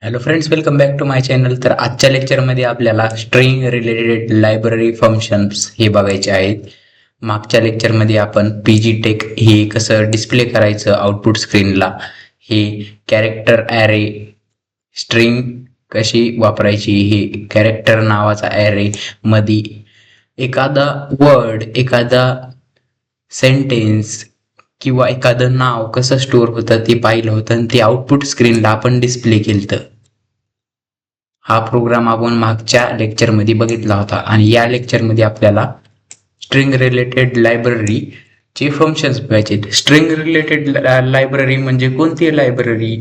Hello friends, welcome back to my channel. तर आजच्या लेक्चरमध्ये आपल्याला स्ट्रिंग रिलेटेड लायब्ररी फंक्शन्स हे बघायचे आहेत. मागच्या लेक्चरमध्ये आपण PGTeX हे कसं डिस्प्ले करायचं आउटपुट स्क्रीनला, हे कॅरेक्टर ॲरे स्ट्रिंग कशी वापरायची, हे कॅरेक्टर नावाचा ॲरे मध्ये एखादा वर्ड, एखादा सेंटेन्स किंवा एखादं नाव कसं स्टोअर होतं ते पाहिलं होतं आणि ते आउटपुट स्क्रीनला आपण डिस्प्ले केलं. हा प्रोग्राम आपण मागच्या लेक्चरमध्ये बघितला होता आणि या लेक्चरमध्ये आपल्याला स्ट्रिंग रिलेटेड लायब्ररी चे फंक्शन्स बघायचे. स्ट्रिंग रिलेटेड लायब्ररी म्हणजे कोणती लायब्ररी?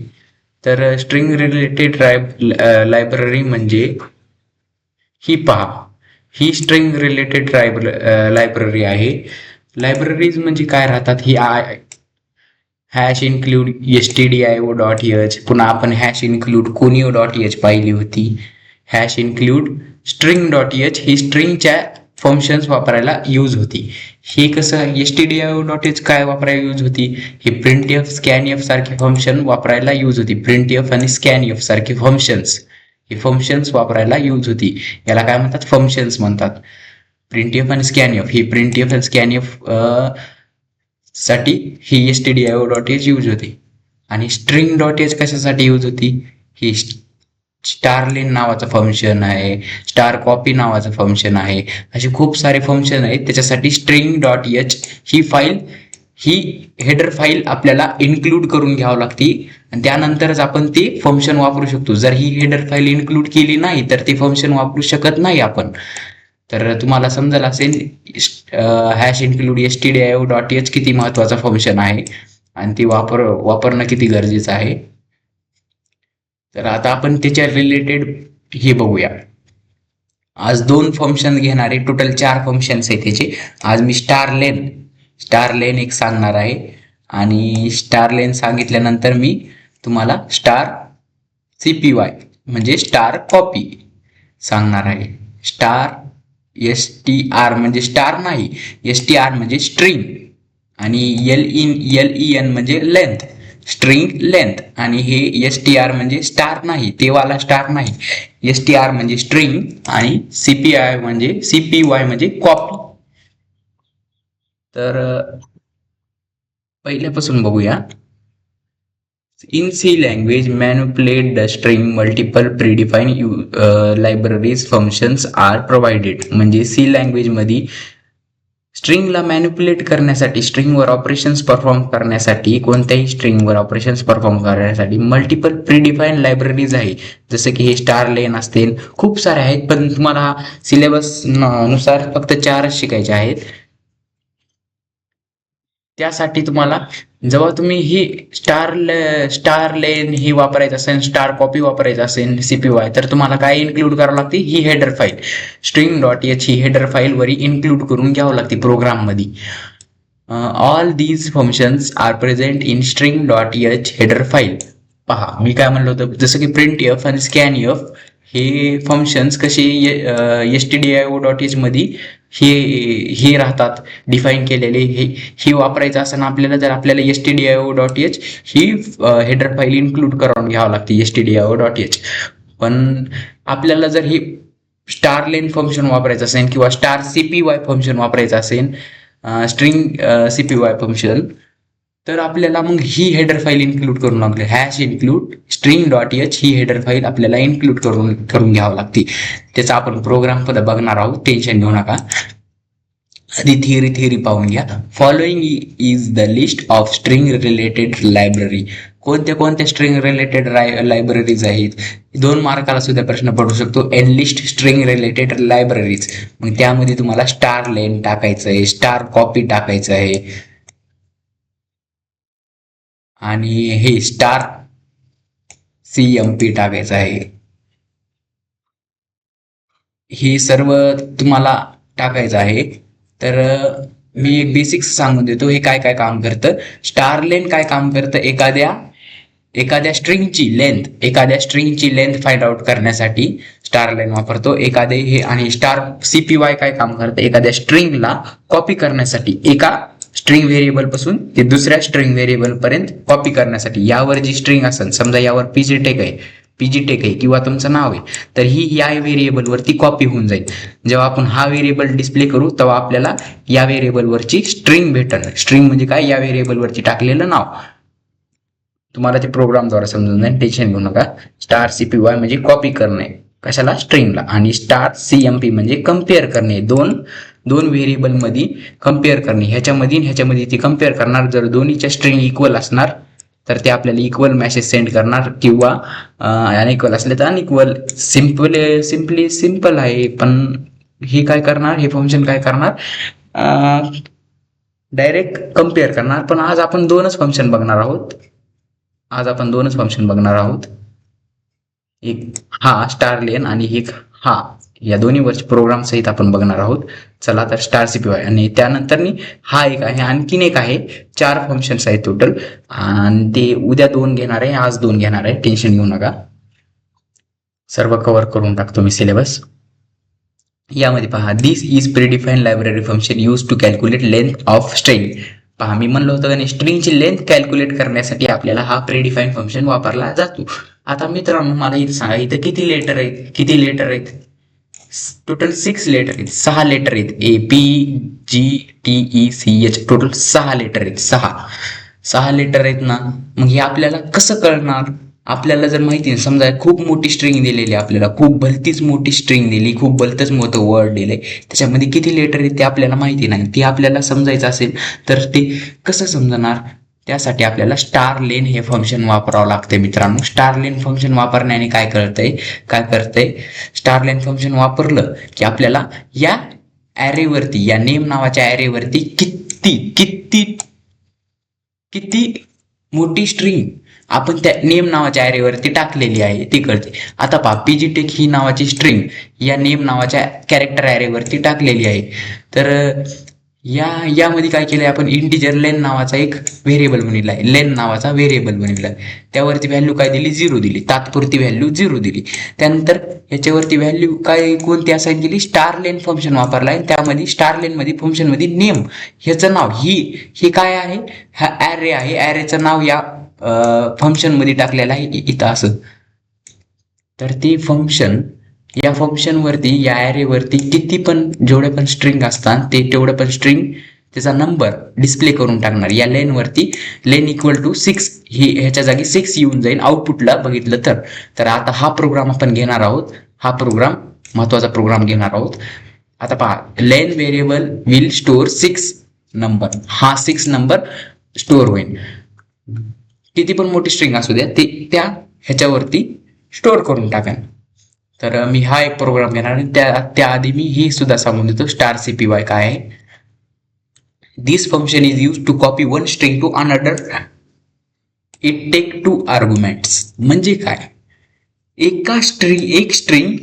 तर स्ट्रिंग रिलेटेड लायब्ररी म्हणजे ही पहा, ही स्ट्रिंग रिलेटेड लायब्ररी आहे. लायब्ररीज म्हणजे काय राहतात? ही हॅश इन्क्लूड stdio.h, पुन्हा आपण हॅश इन्क्लूड conio.h पाहिली होती. हॅश इन्क्लूड string.h ही स्ट्रिंगच्या फंक्शन्स वापरायला यूज होती. हे कसं stdio.h काय वापरायला यूज होती? हे printf scanf सारखे फंक्शन वापरायला यूज होती. printf आणि scanf सारखे फंक्शन्स, हे फंक्शन्स वापरायला यूज होती. याला काय म्हणतात? फंक्शन्स म्हणतात. printf आणि scanf, ही printf आणि scanf साठी ही stdio.h यूज होती. आणि string.h कशासाठी यूज होती? ही स्टारलेन नावाचं फंक्शन आहे, स्टार कॉपी नावाचं फंक्शन आहे, असे खूप सारे फंक्शन आहेत. त्याच्यासाठी string.h ही फाईल, ही हेडर फाईल आपल्याला इन्क्लूड करून घ्यावं लागते आणि त्यानंतरच आपण ते फंक्शन वापरू शकतो. जर ही हेडर फाईल इन्क्लूड केली नाही तर ते फंक्शन वापरू शकत नाही आपण. तर तुम्हाला समजलं असेल हॅश इन्क्लूड stdio.h किती महत्वाचा फंक्शन आहे आणि ती वापरणं किती गरजेचं आहे. तर आता आपण त्याच्या रिलेटेड हे बघूया. आज 2 फंक्शन घेणारे, टोटल 4 फंक्शन्स आहेत त्याचे. आज मी स्टारलेन एक सांगणार आहे आणि स्टारलेन सांगितल्यानंतर मी तुम्हाला स्टार cpy म्हणजे स्टार कॉपी सांगणार आहे. str म्हणजे स्टार नाही, str म्हणजे स्ट्रिंग आणि len म्हणजे लेंथ, स्ट्रिंग लेंथ. आणि हे str म्हणजे स्टार नाही, ते वाला स्टार नाही. str म्हणजे स्ट्रिंग आणि cpy म्हणजे कॉपी. तर पहिल्यापासून बघूया. In C language, manipulate the string, multiple predefined libraries functions are provided. म्हणजे C लँग्वेज मध्ये स्ट्रिंगला मॅनिप्युलेट करण्यासाठी, स्ट्रिंगवर ऑपरेशन्स परफॉर्म करण्यासाठी, कोणत्याही स्ट्रिंगवर ऑपरेशन्स परफॉर्म करण्यासाठी मल्टिपल प्रीडिफाईन लायब्ररीज आहे. जसं की हे स्टारलेन असतील, खूप सारे आहेत, पण तुम्हाला सिलेबस नुसार फक्त 4च शिकायचे आहेत. त्यासाठी तुम्हाला जेव्हा तुम्ही ही स्टारलेन ही वापरायचं असेल, स्टार कॉपी वापरायचं असेल cpy, तर तुम्हाला काय इन्क्लूड करावं लागते? ही हेडर फाईल string.h ही हेडर फाईल वरी इन्क्लूड करून घ्यावं लागते प्रोग्राम मध्ये. All these functions are present in string.h header file. पहा, मी काय म्हणलं होतं, जसं की printf आणि scanf हे फंक्शन्स कसे stdio.h मध्ये हे राहतात डिफाईन केलेले. हे वापरायचं असताना आपल्याला, जर आपल्याला stdio.h ही हेडर फाईल इन्क्लूड करून घ्यावं लागते stdio.h. पण आपल्याला जर ही स्टारलेन फंक्शन वापरायचं असेल किंवा स्टार cpy फंक्शन वापरायचं असेल, स्ट्रिंग cpy फंक्शन, तर आपल्याला मग ही हेडर फाईल इन्क्लूड करून लागली. हॅश इन्क्लूड string.h ही हेडर फाईल आपल्याला इन्क्लूड करून घ्यावं लागते. त्याचा आपण प्रोग्राम पद बघणार आहोत, टेन्शन घेऊ नका. आधी थिअरी पाहून घ्या. Following is the list of string related library. कोणत्या स्ट्रिंग रिलेटेड लायब्ररीज आहेत? 2 मार्काला सुद्धा प्रश्न पडू शकतो. Enlist string related libraries. मग त्यामध्ये तुम्हाला स्टारलेन टाकायचं आहे, स्टार कॉपी टाकायचं आहे आणि हे स्टार cmp टाकायचं आहे. हे सर्व तुम्हाला टाकायचं आहे. तर मी एक बेसिक्स सांगून देतो, हे काय काय काम करतं. स्टारलेन काय काम करतं? एखाद्या स्ट्रिंगची लेंथ फाइंड आउट करण्यासाठी स्टारलेन वापरतो. हे आणि स्टार cpy काय काम करतं? एखाद्या स्ट्रिंगला कॉपी करण्यासाठी, एका स्ट्रिंग व्हेरिएबल पासून ते दुसऱ्या स्ट्रिंग व्हेरिएबल पर्यंत कॉपी करण्यासाठी. यावर जी स्ट्रिंग असेल, समजा यावर PGTeX आहे, पीजीटेक आहे किंवा तुमचं नाव आहे, तर ही या व्हेरिएबलवरती कॉपी होऊन जाईल. जेव्हा आपण हा व्हेरिएबल डिस्प्ले करू तेव्हा आपल्याला या व्हेरिएबलवरची स्ट्रिंग भेटेल. स्ट्रिंग म्हणजे काय, या व्हेरिएबलवरती टाकलेलं नाव. तुम्हाला ते प्रोग्रामद्वारे समजून जाईल, टेन्शन घेऊ नका. स्टार CPY म्हणजे कॉपी करणे, कशाला, स्ट्रिंगला. आणि स्टार CMP म्हणजे कम्पेअर करणे, दोन व्हेरिएबल मध्ये कम्पेअर करणे. ह्याच्यामध्ये ती कम्पेअर करणार. जर दोन्हीच्या स्ट्रिंग इक्वल असणार तर ते आपल्याला इक्वल मेसेज सेंड करणार, किंवा अनइक्वल असले तर अनइक्वल. सिम्पल आहे. पण हे काय करणार, हे फंक्शन काय करणार, डायरेक्ट कम्पेअर करणार. पण आज आपण दोनच फंक्शन बघणार आहोत. एक हा स्टार लेन आणि एक हा, या दोन्ही वरचे प्रोग्राम सहित आपण बघणार आहोत. चला तर स्टार CPY. आणि त्यानंतर हा एक आहे, आणखीन एक आहे. 4 फंक्शन्स आहेत टोटल. आणि ते उद्या 2 घेणार आहे, आज 2 घेणार आहे. टेन्शन घेऊ नका, सर्व कव्हर करून टाकतो मी सिलेबस. यामध्ये पहा, this is predefine library function use to calculate length of string. पहा, मी म्हणलो होतं की स्ट्रिंगची लेंथ कॅल्क्युलेट करण्यासाठी आपल्याला हा प्रीडिफाईन फंक्शन वापरला जातो. आता मित्रांनो, मला इथं सांगा, इथं किती लेटर आहेत? टोटल 6 लेटर आहेत, 6 लेटर आहेत. APGTECH टोटल 6 लेटर आहेत. 6 लेटर आहेत ना. मग हे आपल्याला कसं कळणार? आपल्याला जर माहिती नाही, समजा खूप मोठी स्ट्रिंग दिलेली, आपल्याला खूप भलतीच मोठी स्ट्रिंग दिली, खूप भलतंच मोठं वर्ड दिले, त्याच्यामध्ये किती लेटर आहेत ते आपल्याला माहिती नाही. ती आपल्याला समजायचं असेल तर ते कसं समजणार? त्यासाठी आपल्याला स्टार लेन हे फंक्शन वापरावं लागतंय मित्रांनो. स्टार लेन फंक्शन वापरण्याने काय करतंय, स्टार लेन फंक्शन वापरलं की आपल्याला या ॲरेवरती, या नेम नावाच्या ॲरेवरती किती मोठी स्ट्रिंग आपण त्या नेम नावाच्या ॲरेवरती टाकलेली आहे ती कळते. आता पहा, पीजीटेक ही नावाची स्ट्रिंग या नेम नावाच्या कॅरेक्टर ॲरेवरती टाकलेली आहे. तर यामध्ये काय केलंय आपण, इंटिजर लेन नावाचा एक व्हेरिएबल बनविला आहे. त्यावरती व्हॅल्यू काय दिली, 0 दिली, तात्पुरती व्हॅल्यू 0 दिली. त्यानंतर याच्यावरती व्हॅल्यू काय, कोणती असाइन केली, स्टार लेन फंक्शन वापरला आहे. त्यामध्ये स्टार लेन मध्ये फंक्शन मध्ये नेम ह्याचं नाव, ही काय आहे, हा ॲरे आहे. ॲरेचं नाव या फंक्शन मध्ये टाकलेलं आहे इथं असं. तर ते फंक्शन, या फंक्शनवरती, या ॲरेवरती किती पण, जेवढे पण स्ट्रिंग असतात ते तेवढे पण स्ट्रिंग, त्याचा नंबर डिस्प्ले करून टाकणार. या लेनवरती लेन इक्वल टू 6, ही ह्याच्या जागी 6 येऊन जाईल आउटपुटला बघितलं तर. आता हा प्रोग्राम आपण घेणार आहोत. हा प्रोग्राम महत्वाचा प्रोग्राम घेणार आहोत. आता पहा, लेन व्हेरिएबल विल स्टोअर 6 नंबर. हा 6 नंबर स्टोअर होईल. किती पण मोठी स्ट्रिंग असू द्या, ते त्या ह्याच्यावरती स्टोअर करून टाकेन. तर मी हा एक प्रोग्राम घेणार आणि त्याआधी मी ही सुद्धा सांगून देतो, स्टार CPY काय आहे. This function is use to copy one string to another. It take 2 arguments. म्हणजे काय, एक स्ट्रिंग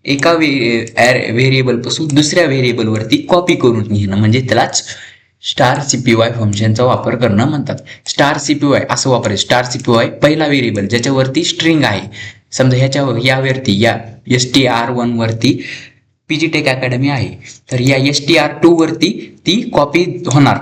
एका व्हेरिएबल पासून दुसऱ्या व्हेरिएबल वरती कॉपी करून घेणं, म्हणजे त्यालाच स्टार CPY फंक्शनचा वापर करणं म्हणतात. स्टार CPY असं वापरायचं. स्टार CPY पहिला व्हेरिएबल ज्याच्यावरती स्ट्रिंग आहे, समजा यावरती, या STR1 वरती पीजीटेक अकॅडमी आहे, तर या STR2 वरती ती कॉपी होणार.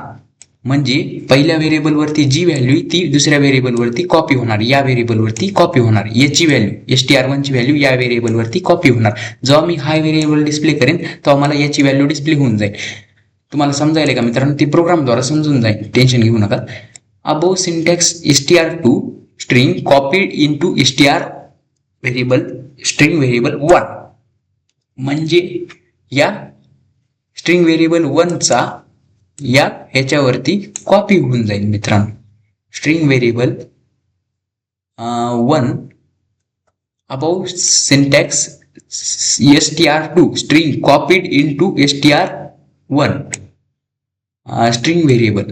म्हणजे पहिल्या व्हेरिएबल वरती जी व्हॅल्यू ती दुसऱ्या व्हेरिएबल वरती कॉपी होणार, या व्हेरिएबल वरती कॉपी होणार. याची व्हॅल्यू, STR1 ची व्हॅल्यू या व्हेरिएबल वरती कॉपी होणार. जेव्हा मी हा व्हेरिएबल डिस्प्ले करेन तेव्हा मला याची व्हॅल्यू डिस्प्ले होऊन जाईल. तुम्हाला समजायला का मित्रांनो, ते प्रोग्रामद्वारे समजून जाईल, टेन्शन घेऊ नका. Above syntax STR2 string copied into STR variable, string variable 1. म्हणजे या स्ट्रिंग व्हेरिएबल 1 चा या ह्याच्यावरती कॉपी होऊन जाईल मित्रांनो. String variable 1 above syntax STR2 string copied into STR1 string variable.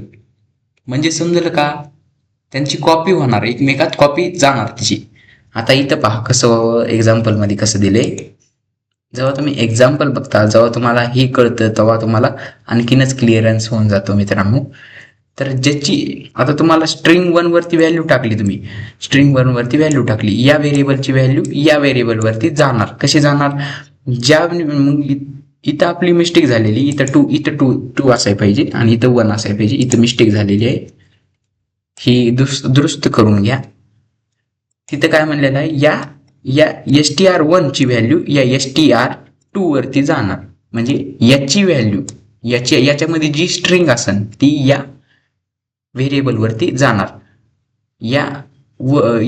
म्हणजे समजलं का, त्यांची कॉपी होणार, एकमेकात कॉपी जाणार तिची. आता इथं पहा कसं एक्झाम्पल मध्ये कसं दिले. जेव्हा तुम्ही एक्झाम्पल बघता, जेव्हा तुम्हाला हे कळतं तेव्हा तुम्हाला आणखीनच क्लिअरन्स होऊन जातो मित्रांनो. तर ज्याची आता तुम्हाला स्ट्रिंग 1 वरती व्हॅल्यू टाकली, तुम्ही स्ट्रिंग 1 वरती व्हॅल्यू टाकली, या व्हेरिएबलची व्हॅल्यू या व्हेरिएबल वरती जाणार. कशी जाणार, ज्या इथं आपली मिस्टेक झालेली, इथं टू असायला पाहिजे आणि इथं 1 असायला पाहिजे. इथं मिस्टेक झालेली आहे, ही दुरुस्त करून घ्या. तिथं काय म्हणलेलं आहे, या या str1 ची व्हॅल्यू या str2 वरती जाणार. म्हणजे याची व्हॅल्यू याच्यामध्ये जी स्ट्रिंग असेल ती या व्हेरिएबल वरती जाणार. या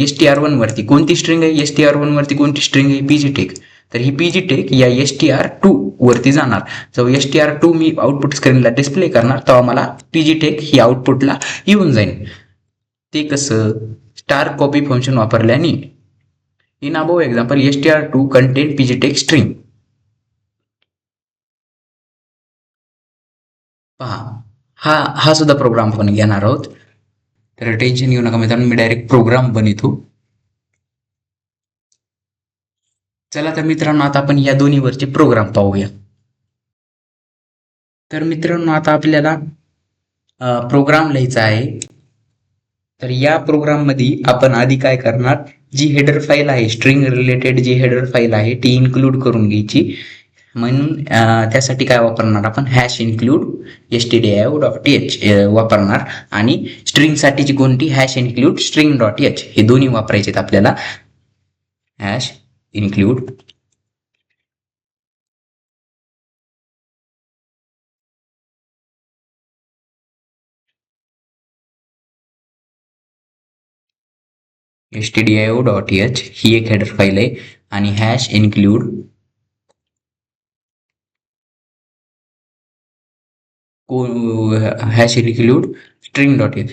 str1 वरती कोणती स्ट्रिंग आहे, str1 वरती कोणती स्ट्रिंग आहे, pgtech. तर ही pgtech या str2 वरती जाणार. जेव्हा str2 मी आउटपुट स्क्रीनला डिस्प्ले करणार तेव्हा मला pgtech ही आउटपुटला येऊन जाईल. ते कसं, स्टार कॉपी फंक्शन वापरल्याने. In above example str2 content pgtech string. पहा, हा सुद्धा प्रोग्राम आपण घेणार आहोत. तर टेन्शन घेऊ नका मित्रांनो, मी डायरेक्ट प्रोग्राम बनवतो. चला तर मित्रांनो, आता आपण या दोन्हीवरचे प्रोग्राम पाहूया. तर मित्रांनो, आता आपल्याला प्रोग्राम लिहायचा आहे. तर या प्रोग्राम मध्ये आपण आधी काय करणार, जी हेडर फाईल आहे, स्ट्रिंग रिलेटेड जी हेडर फाईल आहे ती इन्क्लूड करून घ्यायची. म्हणून त्यासाठी काय वापरणार आपण, हॅश इन्क्लूड stdio.h वापरणार. आणि स्ट्रिंगसाठीची कोणती, हॅश इन्क्लूड string.h, हे दोन्ही वापरायचे आहेत आपल्याला. हॅश इन्क्लूड stdio.h ही एक हेडर फाईल आहे. आणि हॅश इन्क्लूड string.h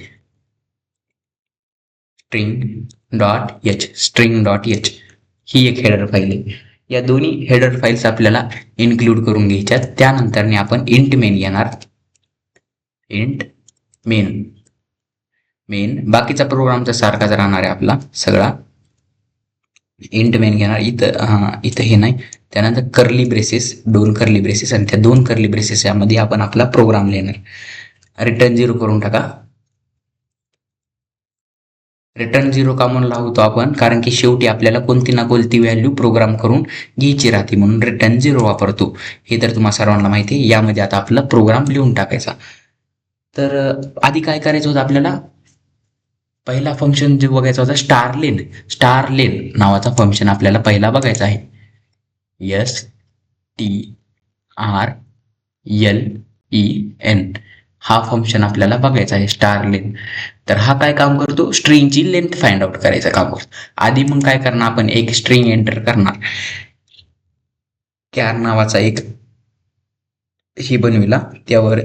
string.h ही एक हेडर फाईल आहे. या दोन्ही हेडर फाईल्स आपल्याला इन्क्लूड करून घ्यायच्या. त्यानंतर आपण इंट मेन घेणार. इंट मेन बाकीचा प्रोग्रामचा सारखाच राहणार आहे आपला सगळा. इंट मेन घेणार. इथं हे नाही. त्यानंतर कर्ली ब्रेसेस, 2 कर्ली ब्रेसेस, आणि त्या 2 कर्ली ब्रेसेस यामध्ये आपण आपला प्रोग्राम लिहिणार. रिटर्न 0 करून टाका. रिटर्न 0 का म्हणून लावतो आपण, कारण की शेवटी आपल्याला कोणती ना कोणती व्हॅल्यू प्रोग्राम करून घ्यायची राहते, म्हणून रिटर्न 0 वापरतो. हे तर तुम्हाला सर्वांना माहिती आहे. यामध्ये आता आपला प्रोग्राम लिहून टाकायचा. तर आधी काय करायचं होतं आपल्याला, पहिला फंक्शन जे बघायचा होता स्टारलेन नावाचा फंक्शन आपल्याला पहिला बघायचा आहे. STRLEN हा फंक्शन आपल्याला बघायचा आहे, स्टारलेन. तर हा काय काम करतो, स्ट्रिंगची लेंथ फाइंड आउट करायचं काम करतो. आधी मग काय करणार आपण, एक स्ट्रिंग एंटर करणार. कॅर नावाचा एक ही बनविला, त्यावर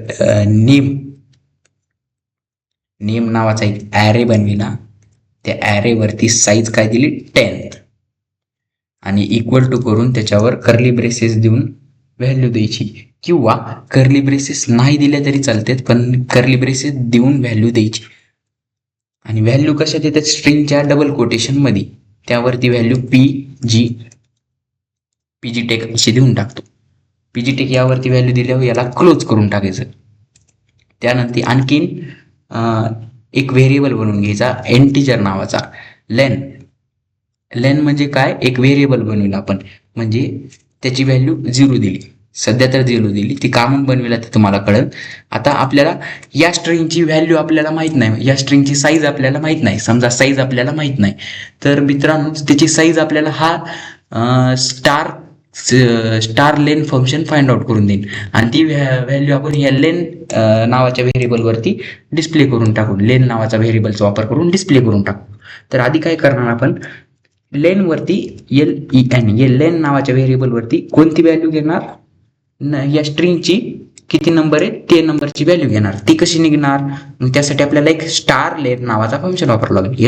नेम नावाचा एक ॲरे बनविला. त्या ॲरेवरती साईज काय दिली, 10, आणि इक्वल टू करून त्याच्यावर कर्ली ब्रेसेस देऊन व्हॅल्यू द्यायची. किंवा कर्ली ब्रेसेस नाही दिल्या तरी चालतात, पण कर्ली ब्रेसेस देऊन व्हॅल्यू द्यायची. आणि व्हॅल्यू कशात येतात, स्ट्रिंगच्या डबल कोटेशन मध्ये. त्यावरती व्हॅल्यू pgtech अशी देऊन टाकतो. pgtech यावरती व्हॅल्यू दिल्यावर याला क्लोज करून टाकायचं. त्यानंतर आणखीन एक व्हेरिएबल बनवून घ्यायचा, इंटिजर नावाचा. लेन म्हणजे काय, एक व्हेरिएबल बनवला आपण, म्हणजे त्याची व्हॅल्यू 0 दिली. सध्या तर 0 दिली, ती का म्हणून बनविला ते तुम्हाला कळेल. आता आपल्याला या स्ट्रिंगची व्हॅल्यू आपल्याला माहित नाही, या स्ट्रिंगची साईज आपल्याला माहित नाही. समजा साईज आपल्याला माहित नाही, तर मित्रांनो त्याची साईज आपल्याला हा star len function find out करून देईल. आणि ती व्हॅल्यू आपण या लेन नावाच्या व्हेरिएबलवरती डिस्प्ले करून टाकू. लेन नावाचा व्हेरिएबलचा वापर करून डिस्प्ले करून टाकू. तर आधी काय करणार आपण, लेन वरती LEN या लेन नावाच्या व्हेरिएबल वरती कोणती व्हॅल्यू घेणार, या स्ट्रिंगची किती नंबर आहे ते नंबरची व्हॅल्यू घेणार. ती कशी निघणार, मग त्यासाठी आपल्याला एक स्टार लेन नावाचा फंक्शन वापरावं लागेल.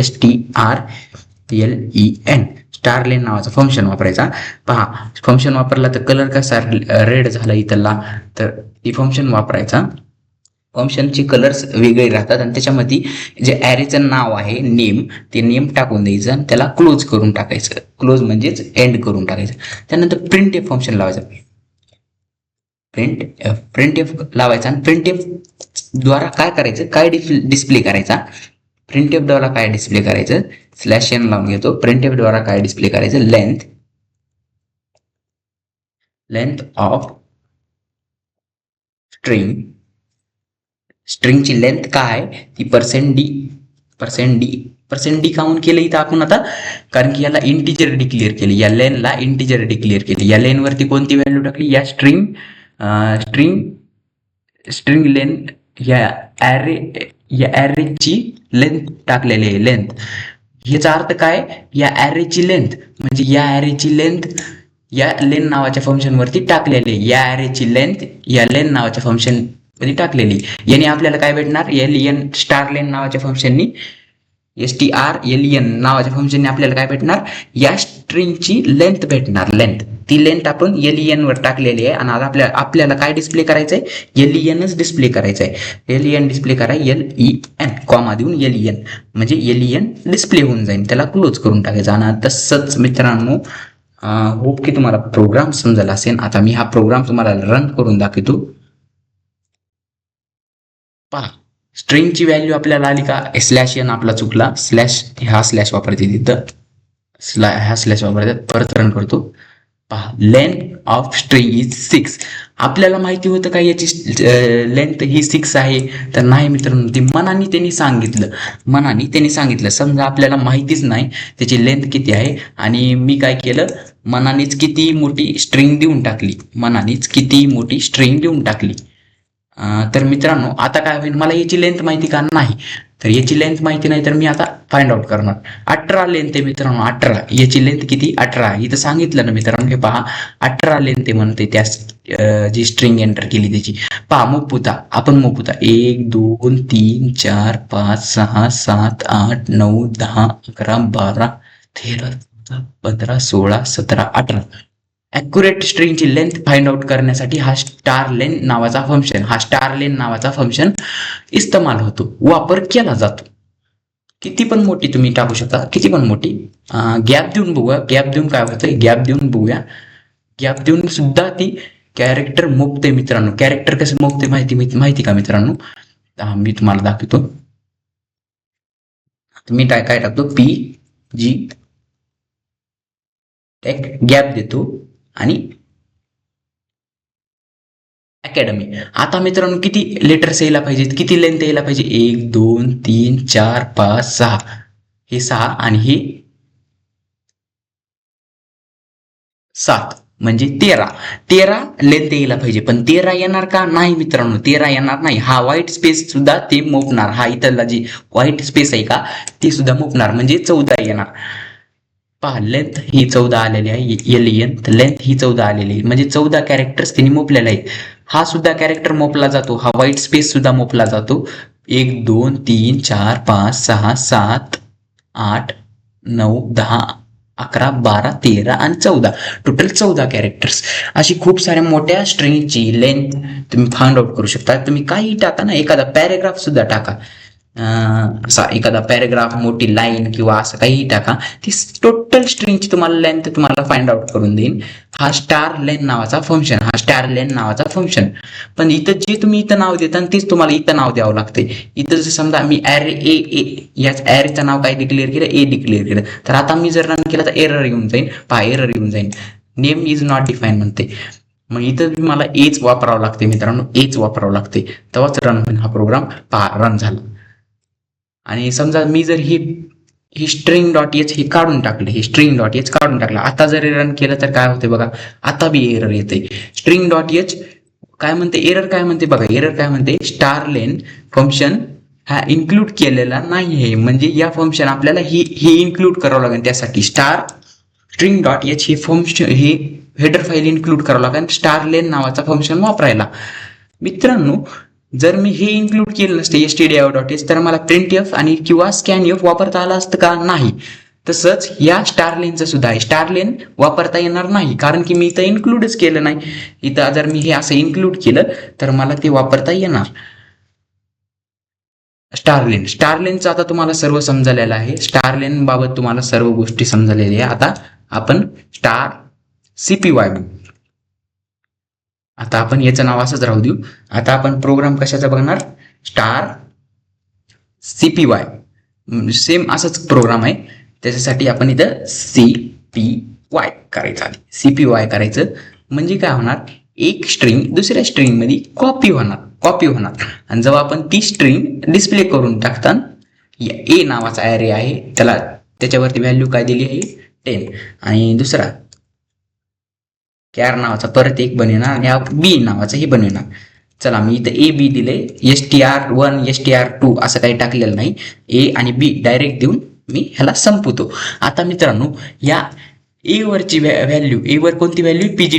STRLEN स्टार लेन नावाचा फंक्शन वापरायचा. पहा, फंक्शन वापरला तर कलर कसा रेड झाला इथला, तर ती फंक्शन वापरायचा. फंक्शनचे कलर्स वेगळे राहतात, आणि त्याच्यामध्ये जे ॲरेचं नाव आहे नेम, ते नेम टाकून द्यायचं आणि त्याला क्लोज करून टाकायचं. क्लोज म्हणजेच एंड करून टाकायचं. त्यानंतर प्रिंट एफ फंक्शन लावायचं. प्रिंट एफ लावायचा, आणि प्रिंट एफ द्वारा काय करायचं, काय डिस्प्ले करायचा. प्रिंट एफ द्वारा काय डिस्प्ले करायचं, /n लावून घेतो. प्रिंट एफ द्वारा काय डिस्प्ले करायचं, लेंथ ऑफ स्ट्रिंगची लेंथ काय, ती %d %d काउंट केलं इथं आपण आता, कारण की याला इंटिजर डिक्लेअर केले, या लेनला इंटिजर डिक्लेअर केले. या लेनवरती कोणती व्हॅल्यू टाकली, या स्ट्रिंग लेन या ॲरेची लेंथ टाकलेली आहे. लेंथ ह्याचा अर्थ काय, या ॲरेची लेंथ म्हणजे या ॲरेची लेंथ या लेन नावाच्या फंक्शनवरती टाकलेली आहे. या ॲरेची लेंथ या लेन नावाच्या फंक्शन मध्ये टाकलेली. याने आपल्याला काय भेटणार, len स्टार लेन नावाच्या फंक्शननी strlen नावाच्या फंक्शनने आपल्याला काय भेटणार, या स्ट्रिंगची लेंथ भेटणार. लेंथ ती लेंथ आपण len वर टाकलेली आहे. आणि आता आपल्याला काय डिस्प्ले करायचंय, lenच डिस्प्ले करायचंय. len डिस्प्ले करा, len कॉमा देऊन len म्हणजे len डिस्प्ले होऊन जाईल. त्याला क्लोज करून टाकायचं. आणि तसंच मित्रांनो, होप की तुम्हाला प्रोग्राम समजला असेल. आता मी हा प्रोग्राम तुम्हाला रन करून दाखवतो. पहा, स्ट्रिंगची व्हॅल्यू आपल्याला आली का, /n आपला चुकला, हा स्लॅश वापरते तिथं, हा स्लॅश वापरतात. परत रन करतो. पहा, लेंथ ऑफ स्ट्रिंग इज 6. आपल्याला माहिती होतं का याची लेंथ ही 6 आहे, तर नाही मित्रांनो, ती मनाने त्यांनी सांगितलं. समजा आपल्याला माहितीच नाही त्याची लेंथ किती आहे, आणि मी काय केलं, मनानेच किती मोठी स्ट्रिंग देऊन टाकली. तर मित्रांनो, आता काय होईल, मला याची लेंथ माहिती का नाही, तर याची लेंथ माहिती नाही, तर मी आता फाइंड आउट करणार. 18 लेंथ आहे मित्रांनो, 18. याची लेंथ किती, 18. इथं सांगितलं ना मित्रांनो, हे पहा 18 लेंथ आहे म्हणते त्या जी स्ट्रिंग एंटर केली त्याची. पहा, आपण मोपुता 1 2 3 4 5 6 7 8 9 10 11 12 13 14 15 16 17 18 ॲक्युरेट स्ट्रिंगची लेंथ फाइंड आउट करण्यासाठी हा स्टार लेन नावाचा फंक्शन इस्तेमाल होतो, वापर केला जातो. किती पण मोठी तुम्ही टाकू शकता, किती पण मोठी. गॅप देऊन बघूया, गॅप देऊन सुद्धा ती कॅरेक्टर मोपते मित्रांनो. कॅरेक्टर कसं मोपते माहिती का मित्रांनो, मी तुम्हाला दाखवतो. मी काय टाकतो, PG गॅप देतो आणि अकॅडमी. आता मित्रांनो, किती लेटर्स यायला पाहिजेत, किती लेंथ यायला पाहिजे, 1 2 3 4 5 6, हे 6 आणि हे 7 म्हणजे 13 लेंथ यायला पाहिजे. पण 13 येणार का, नाही मित्रांनो, 13 येणार नाही. हा व्हाईट स्पेस सुद्धा ते मोपणार. हा इथला जी व्हाईट स्पेस आहे का, ती सुद्धा मोपणार, म्हणजे 14 येणार. पहा, लेंथ ही 14 आलेली आहे, लेंथ ही 14 आलेली आहे, म्हणजे 14 कॅरेक्टर्स त्यांनी मोपलेले आहेत. हा सुद्धा कॅरेक्टर मोपला जातो, हा व्हाईट स्पेस सुद्धा मोपला जातो. 1 2 3 4 5 6 7 8 9 10 11 12 13 आणि 14, टोटल 14 कॅरेक्टर्स. अशी खूप साऱ्या मोठ्या स्ट्रिंगची लेंथ तुम्ही फाइंड आउट करू शकता. तुम्ही काही टाका ना, एखादा पॅरेग्राफ सुद्धा टाका, असा एखादा पॅरेग्राफ, मोठी लाईन किंवा असं काही टाका, ती टोटल स्ट्रिंगची तुम्हाला लेंथ तुम्हाला फाइंड आउट करून देईन. हा स्टार लेन नावाचा फंक्शन. पण इथं जे तुम्ही इथं नाव देता तेच तुम्हाला इथं नाव द्यावं लागते. इथं जर समजा मी ॲरे याच ॲरेचं नाव काय डिक्लेअर केलं, ए डिक्लेअर केलं, तर आता मी जर रन केलं तर एरर येऊन जाईल. नेम इज नॉट डिफाईन म्हणते. मग इथं मला एच वापरावं लागते मित्रांनो, तेव्हाच रन होईल हा प्रोग्राम. रन झाला. आणि समजा मी जर ही स्ट्रिंग डॉट एच हे काढून टाकलं, आता जर रन केलं तर काय होते बघा, आता बी एरर येते. स्ट्रिंग डॉट एच काय म्हणते, एरर काय म्हणते, स्टार लेन फंक्शन हा इन्क्लूड केलेला नाही आहे. म्हणजे या फंक्शन आपल्याला ही इन्क्लूड करावं लागेल. त्यासाठी स्ट्रिंग डॉट एच हे फंक्शन, हे हेडर फाईल इन्क्लूड करावं लागेल स्टार लेन नावाचा फंक्शन वापरायला. मित्रांनो, जर मी हे इन्क्लूड केलं नसते stdio.h, तर मला printf आणि किंवा scanf वापरता आलं असतं का, नाही. तसंच या स्टारलेनचं सुद्धा आहे, स्टारलेन वापरता येणार नाही, कारण की मी इथं इन्क्लूडच केलं नाही. इथं जर मी हे असं इन्क्लूड केलं तर मला ते वापरता येणार. स्टारलेनचं आता तुम्हाला सर्व समजलेलं आहे. स्टारलेन बाबत तुम्हाला सर्व गोष्टी समजलेल्या आहे. आता आपण स्टार CPY बघू. आता आपण याचं नाव असंच राहू देऊ. आता आपण प्रोग्राम कशाचा बघणार, स्टार CPY, सेम असंच प्रोग्राम आहे. त्याच्यासाठी आपण इथं CPY करायचं. म्हणजे काय होणार, एक स्ट्रिंग दुसऱ्या स्ट्रिंग मध्ये कॉपी होणार. आणि जेव्हा आपण ती स्ट्रिंग डिस्प्ले करून टाकता ए नावाचा ॲरे आहे, त्याच्यावरती व्हॅल्यू काय दिली आहे 10, आणि दुसरा कॅर नावाचा परत एक बनवणार आणि हा बी नावाचा हे बनवणार. चला मी इथं ए बी दिले, str1 str2 असं काही टाकलेलं नाही, ए आणि बी डायरेक्ट देऊन मी ह्याला संपवतो. आता मित्रांनो या ए वरची व्हॅल्यू, ए वर कोणती व्हॅल्यू पीजी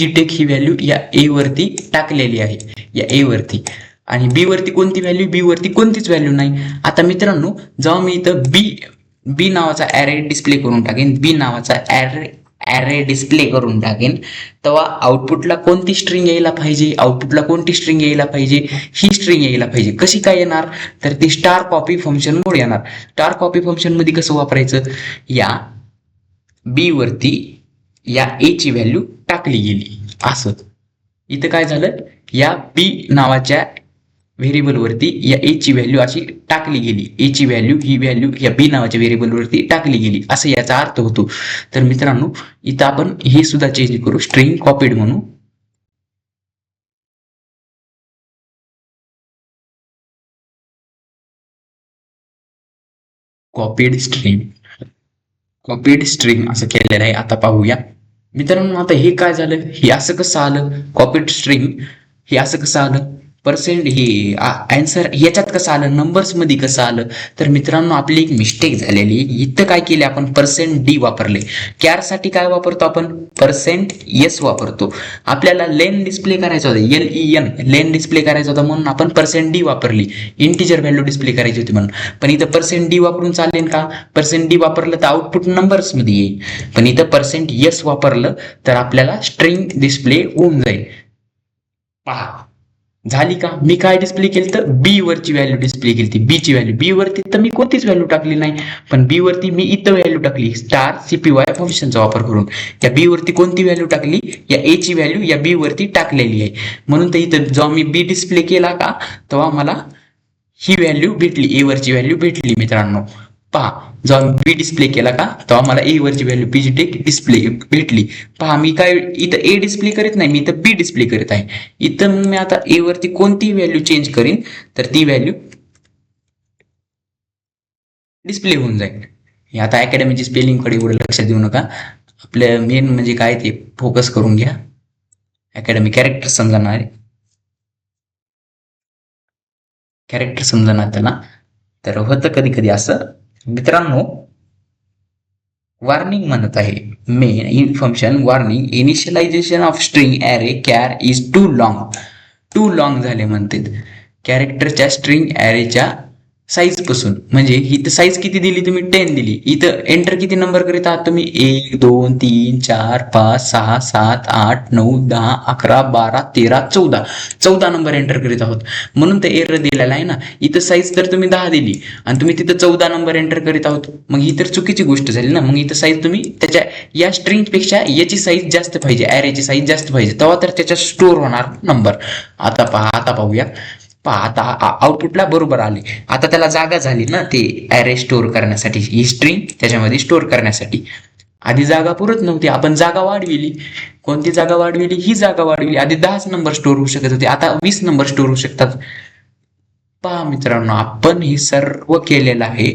टेक ही व्हॅल्यू या ए वरती टाकलेली आहे, या ए वरती. आणि बी वरती कोणती व्हॅल्यू, बी वरती कोणतीच व्हॅल्यू नाही. आता मित्रांनो जेव्हा मी इथं बी नावाचा ॲरे डिस्प्ले करून टाकेन, बी नावाचा ॲरे डिस्प्ले करून टाकेन, तेव्हा आउटपुटला कोणती स्ट्रिंग यायला पाहिजे, ही स्ट्रिंग यायला पाहिजे. कशी काय येणार, तर ती स्टार कॉपी फंक्शन मुळे येणार. स्टार कॉपी फंक्शन मध्ये कसं वापरायचं, या बी वरती या ए ची व्हॅल्यू टाकली गेली असं. इथं काय झालं, या बी नावाच्या व्हेरिएबल वरती या ए ची व्हॅल्यू अशी टाकली गेली, ए ची व्हॅल्यू ही व्हॅल्यू या बी नावाच्या व्हेरिएबल वरती टाकली गेली असं याचा अर्थ होतो. तर मित्रांनो इथं आपण हे सुद्धा चेंज करू, स्ट्रिंग कॉपीड म्हणू. कॉपीड स्ट्रिंग असं केलेलं आहे. आता पाहूया मित्रांनो, आता हे काय झालं, हे असं कसं आलं, कॉपीड स्ट्रिंग हे असं कसं आलं, पर्सेंट हे आन्सर याच्यात कसं आलं, नंबर्स मध्ये कसं आलं. तर मित्रांनो आपली एक मिस्टेक झालेली, इथं काय केले आपण %d वापरले. कॅर साठी काय वापरतो आपण, %s वापरतो. आपल्याला लेन डिस्प्ले करायचा होता, LEN लेन डिस्प्ले करायचा होता म्हणून आपण %d वापरली, इंटिजर व्हॅल्यू डिस्प्ले करायची होती म्हणून. पण इथं %d वापरून चालेल का, %d वापरलं तर आउटपुट नंबर्स मध्ये येईल, पण इथं %s वापरलं तर आपल्याला स्ट्रिंग डिस्प्ले होऊन जाईल. पहा झाली का. मी काय डिस्प्ले केली तर बी वरची व्हॅल्यू डिस्प्ले केली, ती बी ची व्हॅल्यू. बी वरती तर मी कोणतीच व्हॅल्यू टाकली नाही, पण बी वरती मी इथं व्हॅल्यू टाकली स्टार CPY फंक्शनचा वापर करून. या बी वरती कोणती व्हॅल्यू टाकली, या ए ची व्हॅल्यू या बी वरती टाकलेली आहे. म्हणून तर इथं जेव्हा मी बी डिस्प्ले केला का तेव्हा मला ही व्हॅल्यू भेटली, ए वरची व्हॅल्यू भेटली. मित्रांनो पहा, जेव्हा बी डिस्प्ले केला का तेव्हा मला ए वरची व्हॅल्यू पीजी टेक डिस्प्ले भेटली. पहा मी काय इथं ए डिस्प्ले करीत नाही, मी इथं बी डिस्प्ले करीत आहे. इथं मी आता ए वरती कोणती व्हॅल्यू चेंज करीन तर ती व्हॅल्यू डिस्प्ले होऊन जाईल. हे आता अकॅडमीची स्पेलिंग कडे एवढं लक्ष देऊ नका, आपलं मेन म्हणजे काय ते फोकस करून घ्या. अकॅडमी कॅरेक्टर समजणार, कॅरेक्टर समजणार त्याला. तर होतं कधी कधी असं. मित्रांनो वॉर्निंग म्हणत आहे, main function warning initialisation of string array char is too long झाले म्हणते. कॅरेक्टरच्या स्ट्रिंग ॲरेच्या साईज पासून, म्हणजे इथं साईज किती दिली तुम्ही 10 दिली, इथं एंटर किती नंबर करीत आहात तुम्ही 1 2 3 4 5 6 7 8 9 10 11 12 13 14 नंबर एंटर करीत आहोत, म्हणून ते एरर दिलेला आहे ना. इथं साईज तर तुम्ही 10 दिली आणि तुम्ही तिथं 14 नंबर एंटर करीत आहोत, मग ही तर चुकीची गोष्ट झाली ना. मग इथं साईज तुम्ही त्याच्या या स्ट्रिंग पेक्षा याची साईज जास्त पाहिजे, ॲरेची साईज जास्त पाहिजे, तेव्हा तर त्याच्यात स्टोअर होणार नंबर. आता पाहूया. आता आउटपुटला बरोबर आले. आता त्याला जागा झाली ना ते ॲरे स्टोअर करण्यासाठी, ही स्ट्रिंग त्याच्यामध्ये स्टोअर करण्यासाठी. आधी जागा पुरत नव्हती, आपण जागा वाढविली. कोणती जागा वाढविली, ही जागा वाढविली. आधी 10 नंबर स्टोअर होऊ शकत होते, आता 20 नंबर स्टोअर होऊ शकतात. पहा मित्रांनो आपण हे सर्व केलेलं आहे.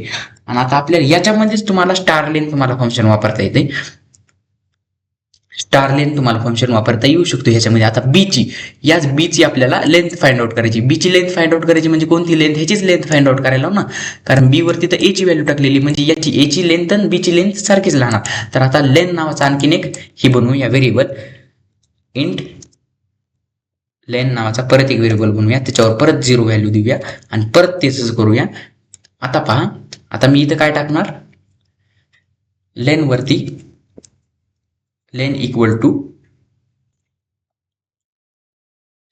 आणि आता आपल्याला याच्यामध्येच तुम्हाला स्टारलेन तुम्हाला फंक्शन वापरता येते, स्टारलेन तुम्हाला फंक्शन वापरता येऊ शकतो ह्याच्यामध्ये. आता याच बीची आपल्याला लेंथ फाइंड आउट करायची. बीची लेंथ फाइंड आउट करायची म्हणजे कोणती लेंथ, ह्याचीच लेंथ फाइंड आउट करायला ना, कारण बी वरती तर ए ची व्हॅल्यू टाकलेली, म्हणजे याची ए ची लेंथ आणि बी ची लेंथ सारखीच राहणार. तर आता लेंथ नावाचा आणखीन एक ही बनवूया व्हेरिएबल, इंट लेन नावाचा परत एक व्हेरिएबल बनवूया, त्याच्यावर परत 0 व्हॅल्यू देऊया आणि परत तेच करूया. आता पहा, आता मी इथं काय टाकणार, लेन वरती लेन इक्वल टू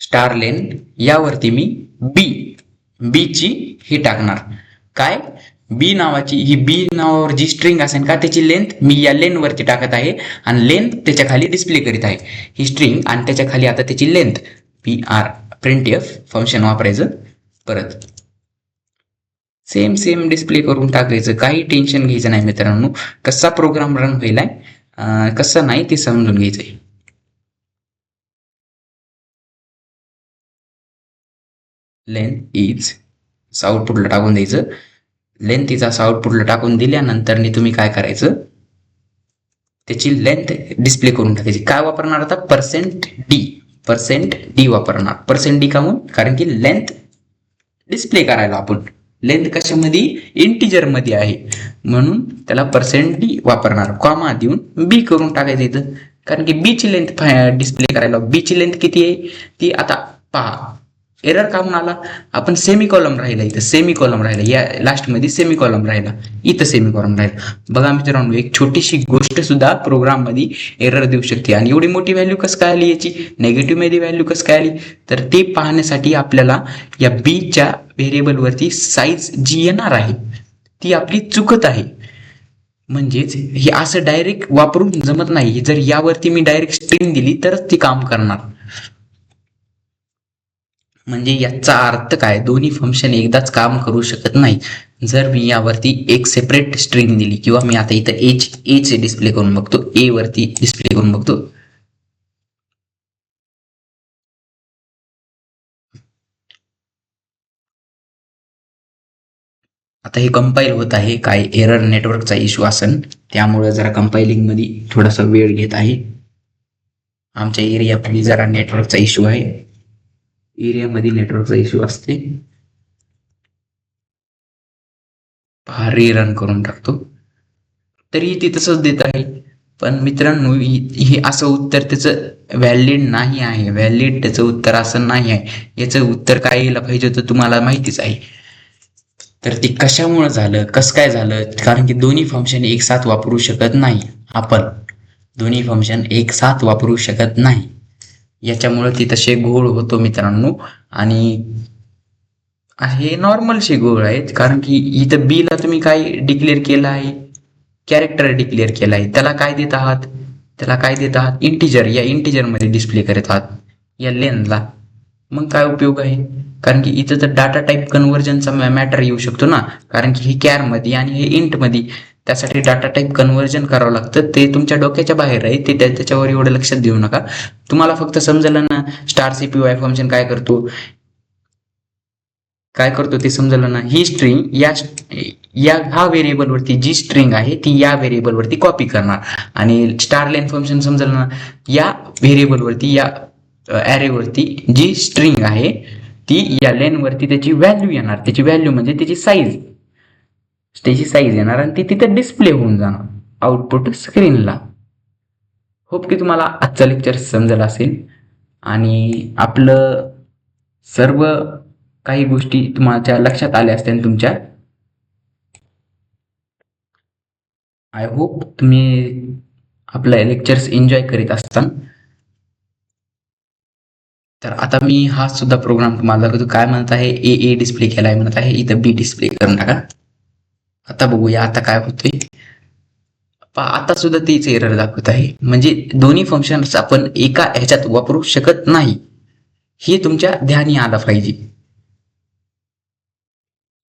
स्टार लेन, यावरती मी बी ची ही टाकणार. काय, बी नावावर जी स्ट्रिंग असेल का त्याची लेंथ मी या लेन वरती टाकत आहे आणि लेंथ त्याच्या खाली डिस्प्ले करीत आहे ही स्ट्रिंग, आणि त्याच्या खाली आता त्याची लेंथ printf फंक्शन वापरायचं. परत सेम डिस्प्ले करून टाकायचं, काही टेन्शन घ्यायचं नाही मित्रांनो. कसा प्रोग्राम रन होईलाय कसं नाही ते समजून घ्यायचंय. लेंथ इज आउटपुटला टाकून द्यायचं लेंथ तिचा असं आउटपुटला टाकून दिल्यानंतर तुम्ही काय करायचं, त्याची लेंथ डिस्प्ले करून टाकायची. काय वापरणार आता, पर्सेंट डी वापरणार. पर्सेंट डी का म्हणून, कारण की लेंथ डिस्प्ले करायला आपण लेंथ कशामध्ये, इंटिजर मध्ये आहे म्हणून त्याला पर्सेंट डी वापरणार. कॉमा देऊन बी करून टाकायचं इथं, कारण की बी ची लेंथ डिस्प्ले करायला. बी ची लेंथ किती आहे ती आता पहा. एरर का म्हणून आला, आपण सेमी कॉलम राहिला, इथं सेमी कॉलम राहिला, या लास्ट मध्ये सेमी कॉलम राहिला, इथं सेमी कॉलम राहिला. बघा मित्रांनो, एक छोटीशी गोष्ट सुद्धा प्रोग्राम मध्ये एरर देऊ शकते. आणि एवढी मोठी व्हॅल्यू कसं काय आली याची, नेगेटिव्ह मध्ये व्हॅल्यू कसं काय आली, तर ते पाहण्यासाठी आपल्याला या बी च्या व्हेरिएबल वरती साईज जी येणार आहे ती आपली चुकत आहे. म्हणजेच हे असं डायरेक्ट वापरून जमत नाही. जर यावरती मी डायरेक्ट स्ट्रिंग दिली तरच ती काम करणार. म्हणजे याचा अर्थ काय, दोन्ही फंक्शन एकदाच काम करू शकत नाही. जर मी यावरती एक सेपरेट स्ट्रिंग दिली, किंवा मी आता इथं ए चे डिस्प्ले करून बघतो, ए वरती डिस्प्ले करून बघतो. आता हे कंपाईल होत आहे, काय एरर नेटवर्कचा इश्यू असेल, त्यामुळे जरा कंपाइलिंग मध्ये थोडासा वेळ घेत आहे. आमच्या एरियामध्ये जरा नेटवर्कचा इश्यू आहे, एरियामध्ये नेटवर्कचा इश्यू असते. रन करून टाकतो, तरी ते तसंच देत आहे. पण मित्रांनो, हे असं उत्तर त्याचं व्हॅलिड नाही आहे. व्हॅलिड त्याचं उत्तर असं नाही आहे. याचं उत्तर काय यायला पाहिजे होतं तुम्हाला माहितीच आहे. तर ते कशामुळे झालं, कसं काय झालं, कारण की दोन्ही फंक्शन एक साथ वापरू शकत नाही. आपण दोन्ही फंक्शन एक साथ वापरू शकत नाही, याच्यामुळे ती तसे घोळ होतो मित्रांनो. आणि हे नॉर्मलशे घोळ आहेत, कारण की इथं बी ला तुम्ही काय डिक्लेअर केलं आहे, कॅरेक्टर डिक्लेअर केला आहे. त्याला काय देत आहात, इंटिजर. या इंटिजर मध्ये डिस्प्ले करत आहात या लेनला. मग काय उपयोग आहे, कारण की इथं तर डाटा टाईप कन्व्हर्जनचा मॅटर येऊ शकतो ना, कारण की हे कॅर मध्ये आणि हे इंट मध्ये, त्यासाठी डाटा टाईप कन्व्हर्जन करावं लागतं. ते तुमच्या डोक्याच्या बाहेर आहे, ते त्याच्यावर एवढं लक्षात देऊ नका. तुम्हाला फक्त समजलं ना, स्टार सीपीवाय फंक्शन काय करतो ते समजलं ना. ही स्ट्रिंग या हा व्हेरिएबल वरती जी स्ट्रिंग आहे ती या व्हेरिएबल वरती कॉपी करणार, आणि स्टार लेन फंक्शन समजलं ना, या व्हेरिएबल वरती, या ॲरे वरती जी स्ट्रिंग आहे ती या लेन वरती त्याची व्हॅल्यू येणार. त्याची व्हॅल्यू म्हणजे त्याची साईज येणार, आणि ती तिथे डिस्प्ले होऊन जाणार आउटपुट स्क्रीनला. होप की तुम्हाला आजचं लेक्चर समजलं असेल, आणि आपलं सर्व काही गोष्टी तुमच्या लक्षात आल्या असतील तुमच्या. आय होप तुम्ही आपल्या लेक्चर्स एन्जॉय करीत असता. तर आता मी हा सुद्धा प्रोग्राम तुम्हाला दाखवतो. काय म्हणत आहे, ए डिस्प्ले केलाय म्हणत आहे, इथं बी डिस्प्ले करून टाका. आता बघूया आता काय होतंय. आता सुद्धा तीच एरर दाखवत आहे. म्हणजे दोन्ही फंक्शन्स आपण एका ह्याच्यात वापरू शकत नाही, हे तुमच्या ध्यानी आलं पाहिजे.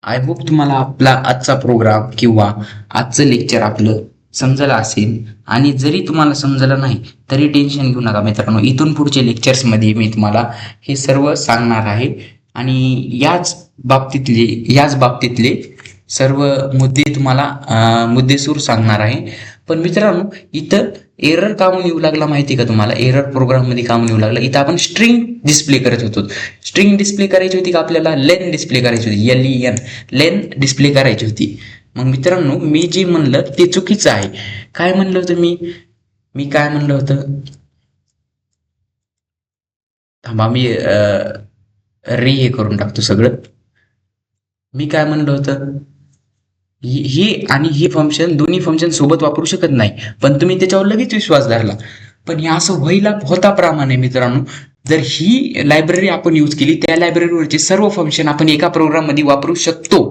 आय होप तुम्हाला आपला आजचा प्रोग्राम किंवा आजचं लेक्चर आपलं समजलं असेल. आणि जरी तुम्हाला समजलं नाही तरी टेन्शन घेऊ नका मित्रांनो, इथून पुढचे लेक्चर्समध्ये मी तुम्हाला हे सर्व सांगणार आहे, आणि याच बाबतीतले सर्व मुद्दे तुम्हाला मुद्देसूर सांगणार आहे. पण मित्रांनो, इथं एरर का म्हणून येऊ लागला माहिती का तुम्हाला, एरर प्रोग्राम मध्ये का म्हणून येऊ लागला. इथं आपण स्ट्रिंग डिस्प्ले करत होतो. स्ट्रिंग डिस्प्ले करायची होती का आपल्याला, लेन डिस्प्ले करायची होती, LEN लेन डिस्प्ले करायची होती. मग मित्रांनो, मी जे म्हणलं ते चुकीचं आहे. काय म्हणलं होतं मी काय म्हणलं होतं, थांबा मी हे करून टाकतो सगळं. मी काय म्हणलं होतं, ही आणि ही फंक्शन दोन्ही फंक्शन सोबत वापरू शकत नाही, पण तुम्ही त्याच्यावर लगेच विश्वास धरला. पण हे असं व्हायला होता प्रमाणे मित्रांनो, जर ही लायब्ररी आपण यूज केली, त्या लायब्ररीवरचे सर्व फंक्शन आपण एका प्रोग्राम मध्ये वापरू शकतो.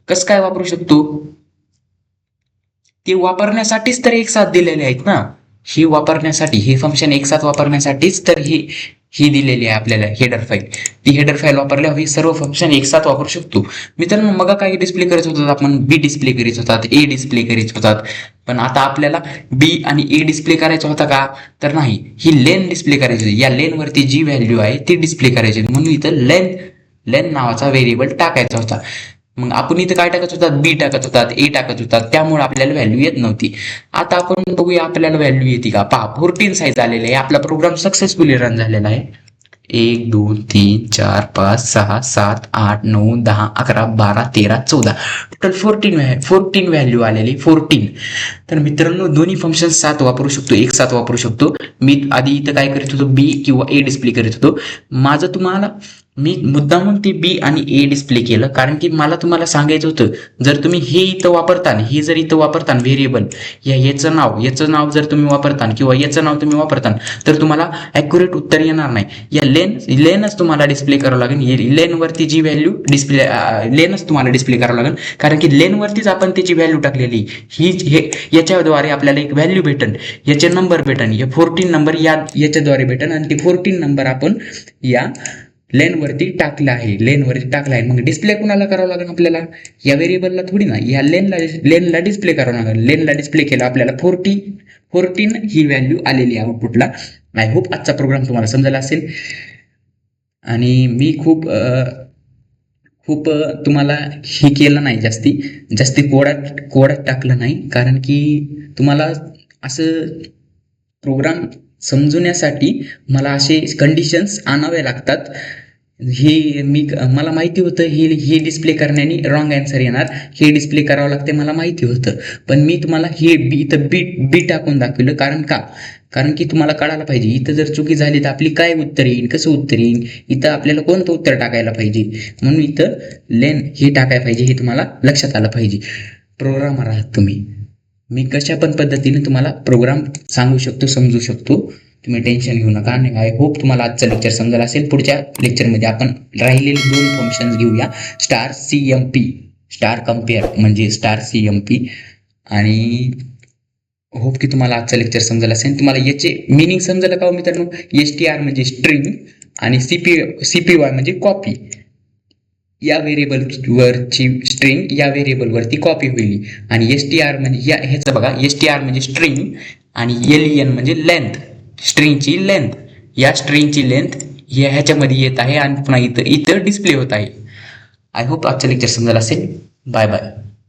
कसं काय वापरू शकतो, ते वापरण्यासाठीच तर एक साथ दिलेले आहेत ना. ही वापरण्यासाठी, हे फंक्शन एक साथ वापरण्यासाठीच तर ही दिलेली आहे आपल्याला हेडर फाईल. ती हेडर फाईल वापरल्यावर हे सर्व फंक्शन एक साथ वापरू शकतो. मित्रांनो, मग काय डिस्प्ले करत होतात आपण, बी डिस्प्ले करीत होतात, ए डिस्प्ले करीत होतात. पण आता आपल्याला बी आणि ए डिस्प्ले करायचा होता का, तर नाही, ही लेन डिस्प्ले करायची होती. या लेन वरती जी व्हॅल्यू आहे ती डिस्प्ले करायची होती, म्हणून इथं लेन नावाचा व्हेरिएबल टाकायचा होता. मग आपण इथं काय टाकत होतात, बी टाकत होतात, ए टाकत होतात, त्यामुळे आपल्याला व्हॅल्यू येत नव्हती. आता आपण बघूया आपल्याला व्हॅल्यू येते का. पहा 14 साईज आलेले आहे, आपला प्रोग्राम सक्सेसफुली रन झालेला आहे. 1 2 3 4 5 6 7 8 9 10 11 12 13 14 टोटल 14 व्हॅल्यू आलेली 14. तर मित्रांनो दोन्ही फंक्शन सात वापरू शकतो, एक साथ वापरू शकतो. मी आधी इथं काय करीत होतो, बी किंवा ए डिस्प्ले करीत होतो. माझं तुम्हाला मी मुद्दामून ते बी आणि ए डिस्प्ले केलं कारण की मला तुम्हाला सांगायचं होतं, जर तुम्ही हे इथं वापरताना, हे जर इथं वापरताना व्हेरिएबल याचं नाव जर तुम्ही वापरताना किंवा याचं नाव तुम्ही वापरताना, तर तुम्हाला ॲक्युरेट उत्तर येणार नाही. या लेनच तुम्हाला डिस्प्ले करावं लागेल. लेनवरती जी व्हॅल्यू डिस्प्ले लेनच तुम्हाला डिस्प्ले करावं लागेल कारण की लेनवरतीच आपण त्याची व्हॅल्यू टाकलेली. हे याच्याद्वारे आपल्याला एक व्हॅल्यू भेटन, याचे नंबर भेटन, हे 14 नंबर याच्याद्वारे भेटन आणि ते 14 नंबर आपण या लेनवरती टाकला आहे. मग डिस्प्ले कुणाला करावं लागेल आपल्याला, या व्हेरिएबलला थोडी ना, या लेनला डिस्प्ले करावं लागेल. लेनला डिस्प्ले केला आपल्याला 14 ही व्हॅल्यू आलेली आहे आउटपुटला. आय होप आजचा प्रोग्राम तुम्हाला समजला असेल आणि मी खूप तुम्हाला हे केलं नाही, जास्ती कोडात टाकलं नाही कारण की तुम्हाला असं प्रोग्राम समजवण्यासाठी मला असे कंडिशन्स आणावे लागतात. मला माहिती होतं हे डिस्प्ले करण्याने रॉंग आन्सर येणार, हे डिस्प्ले करावं लागते मला माहिती होतं, पण मी तुम्हाला हे इथं बी टाकून दाखवलं. कारण की तुम्हाला कळायला पाहिजे इथं जर चुकी झाली तर आपली काय उत्तर येईल, कसं उत्तर येईल, इथं आपल्याला कोणतं उत्तर टाकायला पाहिजे, म्हणून इथं लेन हे टाकायला पाहिजे, हे तुम्हाला लक्षात आलं पाहिजे. प्रोग्रामर आहात तुम्ही, मी कशा पण पद्धतीने तुम्हाला प्रोग्राम सांगू शकतो, समजू शकतो, तुम्ही टेन्शन घेऊ नका. आणि आय होप तुम्हाला आजचं लेक्चर समजलं असेल. पुढच्या लेक्चरमध्ये आपण राहिलेले 2 फंक्शन्स घेऊया, स्टार CMP, स्टार कम्पेअर म्हणजे स्टार CMP. आणि होप की तुम्हाला आजचं लेक्चर समजलं असेल. तुम्हाला याचे मिनिंग समजलं का मित्रांनो. STR म्हणजे स्ट्रिंग आणि CPY म्हणजे कॉपी. या व्हेरिएबलवरची स्ट्रिंग या व्हेरिएबलवरती कॉपी होईल. आणि STR म्हणजे ह्याचं बघा, STR म्हणजे स्ट्रिंग आणि LEN म्हणजे लेंथ, स्ट्रिंगची लेंथ. या स्ट्रिंगची लेंथ ह्याच्यामध्ये येत आहे आणि पुन्हा इथं डिस्प्ले होत आहे. आय होप आजचं लेक्चर समजलं असेल. Bye bye.